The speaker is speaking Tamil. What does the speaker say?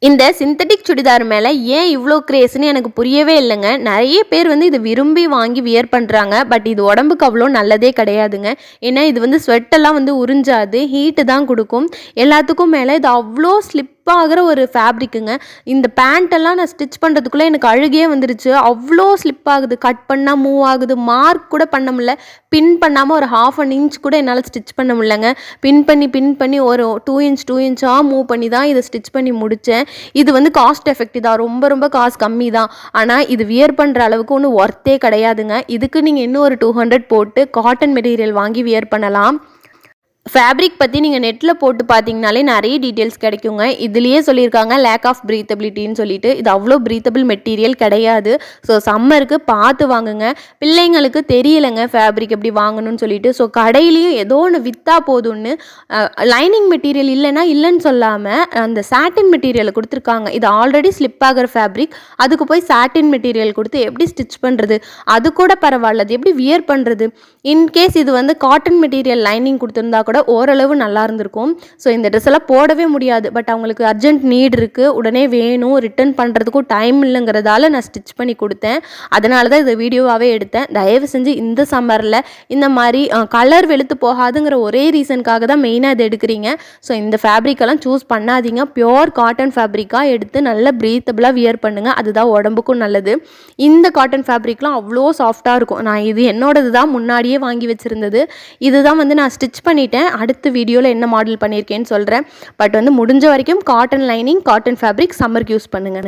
இந்த சிந்தட்டிக் சுடிதார் மேலே ஏன் இவ்வளோ கிரேஸ்ன்னு எனக்கு புரியவே இல்லைங்க. நிறைய பேர் வந்து இது விரும்பி வாங்கி வியர் பண்ணுறாங்க. பட் இது உடம்புக்கு அவ்வளோ நல்லதே கிடையாதுங்க. ஏன்னா இது வந்து ஸ்வெட்டெல்லாம் வந்து உறிஞ்சாது, ஹீட்டு தான் கொடுக்கும். எல்லாத்துக்கும் மேலே இது அவ்வளோ ஸ்லிப்பாகிற ஒரு ஃபேப்ரிக்குங்க. இந்த பேண்ட்டெல்லாம் நான் ஸ்டிச் பண்ணுறதுக்குள்ளே எனக்கு அழுகே வந்துருச்சு. அவ்வளோ ஸ்லிப் ஆகுது, கட் பண்ணால் மூவ் ஆகுது, மார்க் கூட பண்ண முடியல. பின் பண்ணாமல் ஒரு 1/2 இன்ச் கூட என்னால் ஸ்டிச் பண்ண முடியலங்க. பின் பண்ணி ஒரு 2 இன்ச் 2 இன்ச்சாக மூவ் பண்ணி தான் இதை ஸ்டிச் பண்ணி முடித்தேன். இது வந்து காஸ்ட் எஃபெக்டிவ் தான், ரொம்ப காசு கம்மி தான். ஆனால் இது வியர் பண்ணுற அளவுக்கு ஒன்றும் ஒர்த்தே கிடையாதுங்க. இதுக்கு நீங்கள் இன்னும் ஒரு 200 போட்டு காட்டன் மெட்டீரியல் வாங்கி வியர் பண்ணலாம். ஃபேப்ரிக் பற்றி நீங்கள் நெட்டில் போட்டு பார்த்தீங்கனாலே நிறைய டீட்டெயில்ஸ் கிடைக்குங்க. இதுலேயே சொல்லியிருக்காங்க லேக் ஆஃப் ப்ரீத்தபிலிட்டின்னு சொல்லிட்டு. இது அவ்வளோ ப்ரீத்தபிள் மெட்டீரியல் கிடையாது. ஸோ சம்மருக்கு பார்த்து வாங்குங்க. பிள்ளைங்களுக்கு தெரியலைங்க ஃபேப்ரிக் எப்படி வாங்கணும்னு சொல்லிட்டு. ஸோ கடையிலையும் ஏதோ ஒன்று விற்றா போதும்னு லைனிங் மெட்டீரியல் இல்லைன்னு சொல்லாமல் அந்த சாட்டின் மெட்டீரியலை கொடுத்துருக்காங்க. இது ஆல்ரெடி ஸ்லிப் ஆகிற ஃபேப்ரிக், அதுக்கு போய் சாட்டின் மெட்டீரியல் கொடுத்து எப்படி ஸ்டிச் பண்ணுறது? அது கூட பரவாயில்ல, அது எப்படி வியர் பண்ணுறது? இன்கேஸ் இது வந்து காட்டன் மெட்டீரியல் லைனிங் கொடுத்துருந்தா கூட ஓரளவு நல்லா இருந்திருக்கும். ஸோ இந்த ட்ரெஸ் எல்லாம் போடவே முடியாது. பட் அவங்களுக்கு அர்ஜென்ட் நீட் இருக்குது, உடனே வேணும், ரிட்டர்ன் பண்ணுறதுக்கும் டைம் இல்லைங்கிறதால நான் ஸ்டிச் பண்ணி கொடுத்தேன். அதனால தான் இதை வீடியோவாகவே எடுத்தேன். தயவு செஞ்சு இந்த சம்மரில் இந்த மாதிரி கலர் வெளுத்து போகாதுங்கிற ஒரே ரீசனுக்காக தான் மெயினாக இதை எடுக்கிறீங்க. ஸோ இந்த ஃபேப்ரிக்கெல்லாம் சூஸ் பண்ணாதீங்க. பியோர் காட்டன் ஃபேப்ரிக்காக எடுத்து நல்ல ப்ரீத்தபிளாக வியர் பண்ணுங்கள். அதுதான் உடம்புக்கும் நல்லது. இந்த காட்டன் ஃபேப்ரிக்லாம் அவ்வளோ சாஃப்டாக இருக்கும். நான் இது என்னோடது தான், முன்னாடியே வாங்கி வச்சுருந்தது. இதுதான் வந்து நான் ஸ்டிச் பண்ணிட்டேன். அடுத்த வீடியோவில் என்ன மாடல் பண்ணியிருக்கேன்னு சொல்கிறேன். பட் வந்து முடிஞ்ச வரைக்கும் காட்டன் லைனிங், காட்டன் ஃபேப்ரிக் சம்மருக்கு யூஸ் பண்ணுங்க.